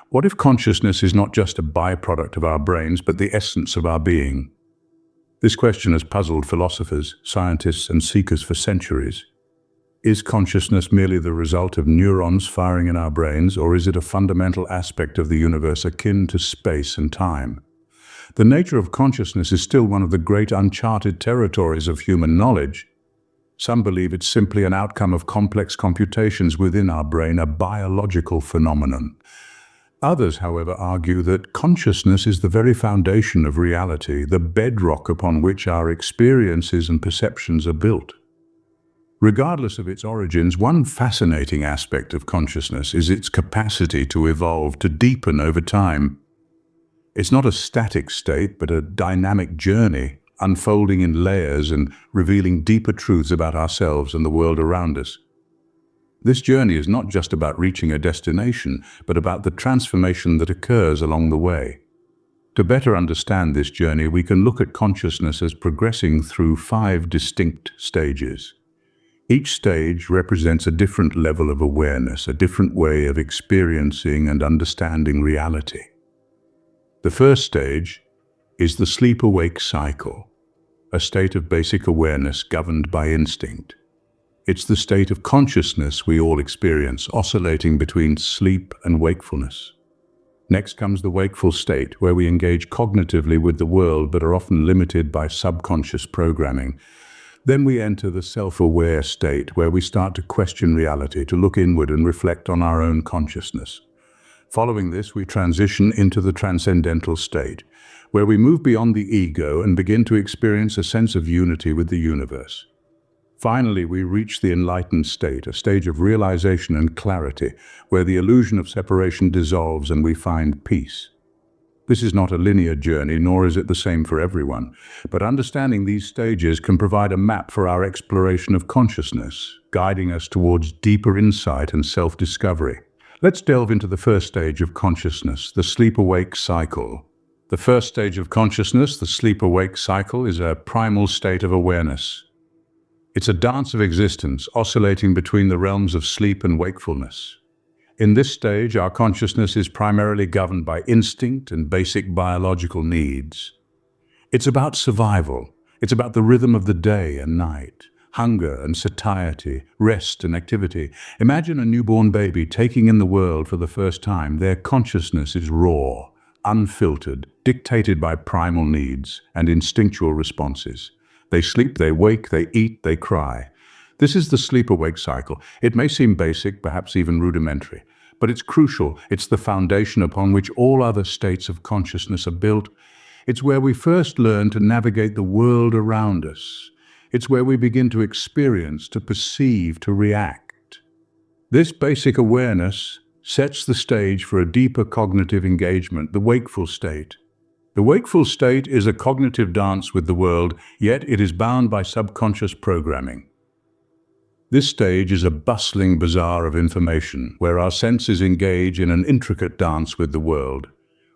What if consciousness is not just a byproduct of our brains, but the essence of our being? This question has puzzled philosophers, scientists, and seekers for centuries. Is consciousness merely the result of neurons firing in our brains, or is it a fundamental aspect of the universe akin to space and time? The nature of consciousness is still one of the great uncharted territories of human knowledge. Some believe it's simply an outcome of complex computations within our brain, a biological phenomenon. Others, however, argue that consciousness is the very foundation of reality, the bedrock upon which our experiences and perceptions are built. Regardless of its origins, one fascinating aspect of consciousness is its capacity to evolve, to deepen over time. It's not a static state, but a dynamic journey, unfolding in layers and revealing deeper truths about ourselves and the world around us. This journey is not just about reaching a destination, but about the transformation that occurs along the way. To better understand this journey, we can look at consciousness as progressing through 5 distinct stages. Each stage represents a different level of awareness, a different way of experiencing and understanding reality. The first stage is the sleep-awake cycle, a state of basic awareness governed by instinct. It's the state of consciousness we all experience, oscillating between sleep and wakefulness. Next comes the wakeful state, where we engage cognitively with the world but are often limited by subconscious programming. Then we enter the self-aware state, where we start to question reality, to look inward and reflect on our own consciousness. Following this, we transition into the transcendental state, where we move beyond the ego and begin to experience a sense of unity with the universe. Finally, we reach the enlightened state, a stage of realization and clarity, where the illusion of separation dissolves and we find peace. This is not a linear journey, nor is it the same for everyone, but understanding these stages can provide a map for our exploration of consciousness, guiding us towards deeper insight and self-discovery. Let's delve into the first stage of consciousness, the sleep-awake cycle. The first stage of consciousness, the sleep-awake cycle, is a primal state of awareness. It's a dance of existence, oscillating between the realms of sleep and wakefulness. In this stage, our consciousness is primarily governed by instinct and basic biological needs. It's about survival. It's about the rhythm of the day and night, hunger and satiety, rest and activity. Imagine a newborn baby taking in the world for the first time. Their consciousness is raw, unfiltered, dictated by primal needs and instinctual responses. They sleep, they wake, they eat, they cry. This is the sleep-awake cycle. It may seem basic, perhaps even rudimentary, but it's crucial. It's the foundation upon which all other states of consciousness are built. It's where we first learn to navigate the world around us. It's where we begin to experience, to perceive, to react. This basic awareness sets the stage for a deeper cognitive engagement, the wakeful state. The wakeful state is a cognitive dance with the world, yet it is bound by subconscious programming. This stage is a bustling bazaar of information, where our senses engage in an intricate dance with the world.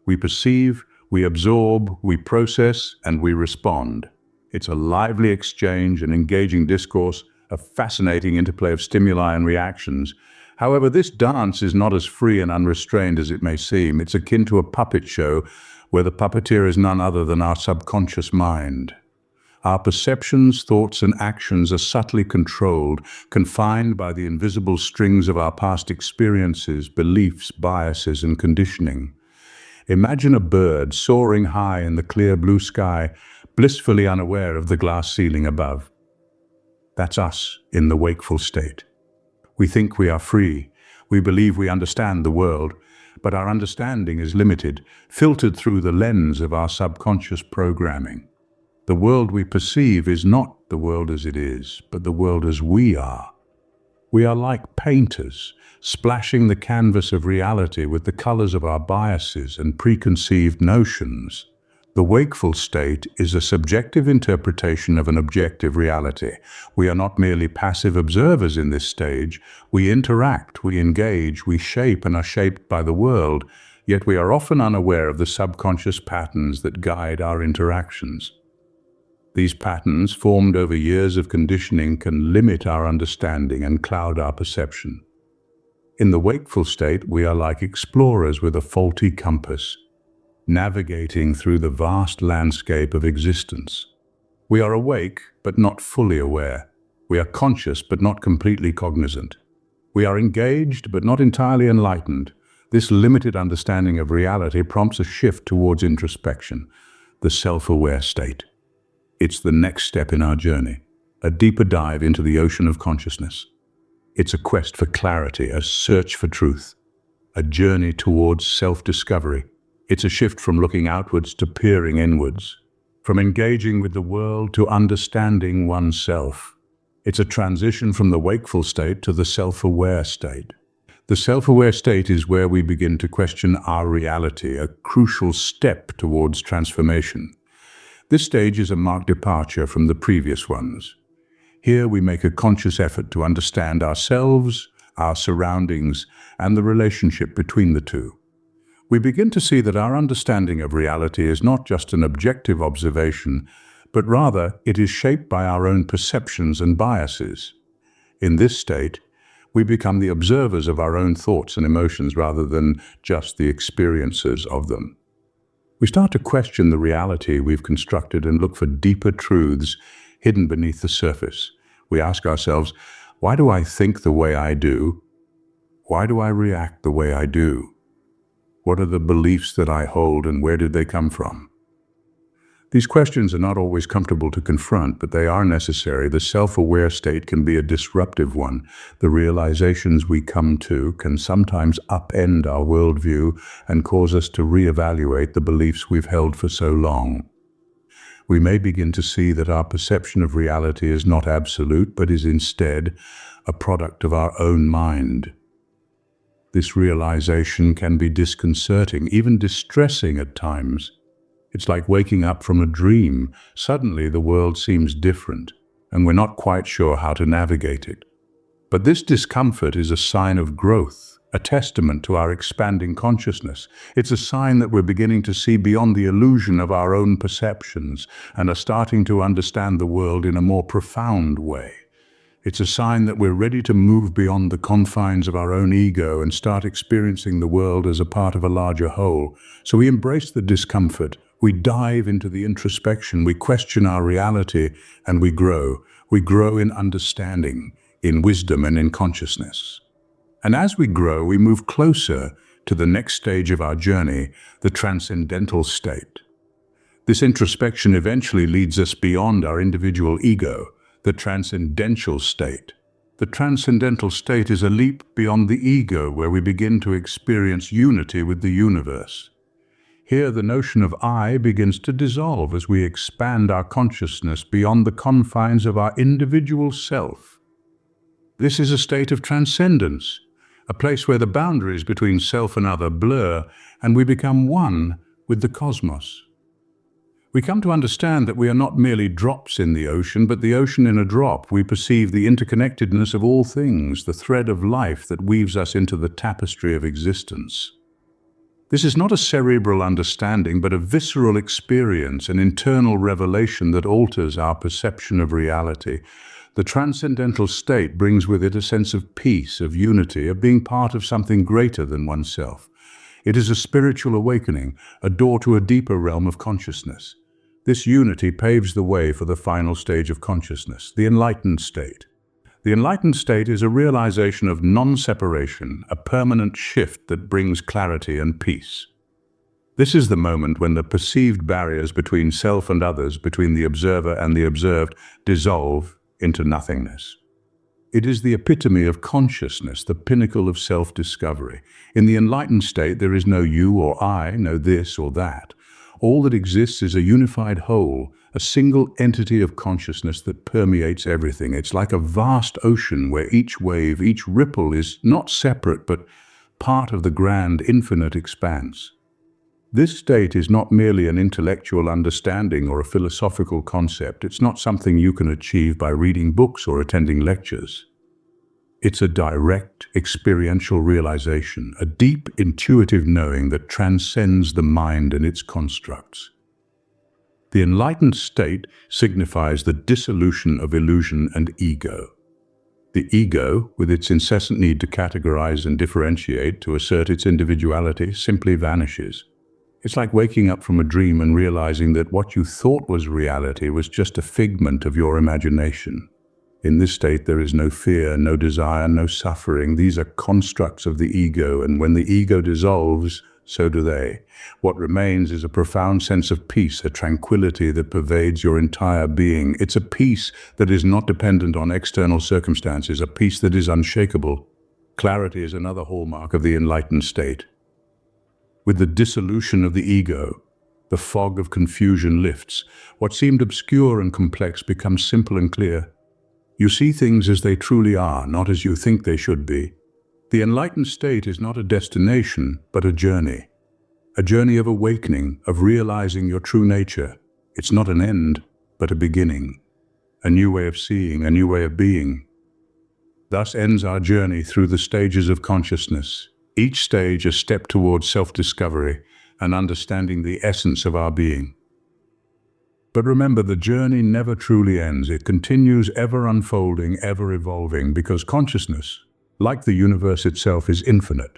We perceive, we absorb, we process, and we respond. It's a lively exchange, an engaging discourse, a fascinating interplay of stimuli and reactions. However, this dance is not as free and unrestrained as it may seem. It's akin to a puppet show, where the puppeteer is none other than our subconscious mind. Our perceptions, thoughts, and actions are subtly controlled, confined by the invisible strings of our past experiences, beliefs, biases, and conditioning. Imagine a bird soaring high in the clear blue sky, blissfully unaware of the glass ceiling above. That's us in the wakeful state. We think we are free. We believe we understand the world, but our understanding is limited, filtered through the lens of our subconscious programming. The world we perceive is not the world as it is, but the world as we are. We are like painters, splashing the canvas of reality with the colors of our biases and preconceived notions. The wakeful state is a subjective interpretation of an objective reality. We are not merely passive observers in this stage. We interact, we engage, we shape and are shaped by the world, yet we are often unaware of the subconscious patterns that guide our interactions. These patterns, formed over years of conditioning, can limit our understanding and cloud our perception. In the wakeful state, we are like explorers with a faulty compass, navigating through the vast landscape of existence. We are awake, but not fully aware. We are conscious, but not completely cognizant. We are engaged, but not entirely enlightened. This limited understanding of reality prompts a shift towards introspection, the self-aware state. It's the next step in our journey, a deeper dive into the ocean of consciousness. It's a quest for clarity, a search for truth, a journey towards self-discovery. It's a shift from looking outwards to peering inwards, from engaging with the world to understanding oneself. It's a transition from the wakeful state to the self-aware state. The self-aware state is where we begin to question our reality, a crucial step towards transformation. This stage is a marked departure from the previous ones. Here we make a conscious effort to understand ourselves, our surroundings, and the relationship between the two. We begin to see that our understanding of reality is not just an objective observation, but rather it is shaped by our own perceptions and biases. In this state, we become the observers of our own thoughts and emotions rather than just the experiencers of them. We start to question the reality we've constructed and look for deeper truths hidden beneath the surface. We ask ourselves, why do I think the way I do? Why do I react the way I do? What are the beliefs that I hold and where did they come from? These questions are not always comfortable to confront, but they are necessary. The self-aware state can be a disruptive one. The realizations we come to can sometimes upend our worldview and cause us to reevaluate the beliefs we've held for so long. We may begin to see that our perception of reality is not absolute, but is instead a product of our own mind. This realization can be disconcerting, even distressing at times. It's like waking up from a dream. Suddenly the world seems different, and we're not quite sure how to navigate it. But this discomfort is a sign of growth, a testament to our expanding consciousness. It's a sign that we're beginning to see beyond the illusion of our own perceptions and are starting to understand the world in a more profound way. It's a sign that we're ready to move beyond the confines of our own ego and start experiencing the world as a part of a larger whole. So we embrace the discomfort, we dive into the introspection, we question our reality, and we grow. We grow in understanding, in wisdom, and in consciousness. And as we grow, we move closer to the next stage of our journey, the transcendental state. This introspection eventually leads us beyond our individual ego, the transcendental state. The transcendental state is a leap beyond the ego where we begin to experience unity with the universe. Here, the notion of I begins to dissolve as we expand our consciousness beyond the confines of our individual self. This is a state of transcendence, a place where the boundaries between self and other blur, and we become one with the cosmos. We come to understand that we are not merely drops in the ocean, but the ocean in a drop. We perceive the interconnectedness of all things, the thread of life that weaves us into the tapestry of existence. This is not a cerebral understanding, but a visceral experience, an internal revelation that alters our perception of reality. The transcendental state brings with it a sense of peace, of unity, of being part of something greater than oneself. It is a spiritual awakening, a door to a deeper realm of consciousness. This unity paves the way for the final stage of consciousness, the enlightened state. The enlightened state is a realization of non-separation, a permanent shift that brings clarity and peace. This is the moment when the perceived barriers between self and others, between the observer and the observed, dissolve into nothingness. It is the epitome of consciousness, the pinnacle of self-discovery. In the enlightened state, there is no you or I, no this or that. All that exists is a unified whole, a single entity of consciousness that permeates everything. It's like a vast ocean where each wave, each ripple is not separate, but part of the grand, infinite expanse. This state is not merely an intellectual understanding or a philosophical concept. It's not something you can achieve by reading books or attending lectures. It's a direct, experiential realization, a deep, intuitive knowing that transcends the mind and its constructs. The enlightened state signifies the dissolution of illusion and ego. The ego, with its incessant need to categorize and differentiate, to assert its individuality, simply vanishes. It's like waking up from a dream and realizing that what you thought was reality was just a figment of your imagination. In this state, there is no fear, no desire, no suffering. These are constructs of the ego, and when the ego dissolves, so do they. What remains is a profound sense of peace, a tranquility that pervades your entire being. It's a peace that is not dependent on external circumstances, a peace that is unshakable. Clarity is another hallmark of the enlightened state. With the dissolution of the ego, the fog of confusion lifts. What seemed obscure and complex becomes simple and clear. You see things as they truly are, not as you think they should be. The enlightened state is not a destination, but a journey of awakening, of realizing your true nature. It's not an end, but a beginning, a new way of seeing, a new way of being. Thus ends our journey through the stages of consciousness, each stage a step towards self-discovery and understanding the essence of our being. But remember, the journey never truly ends. It continues, ever unfolding, ever evolving, because consciousness, like the universe itself, is infinite.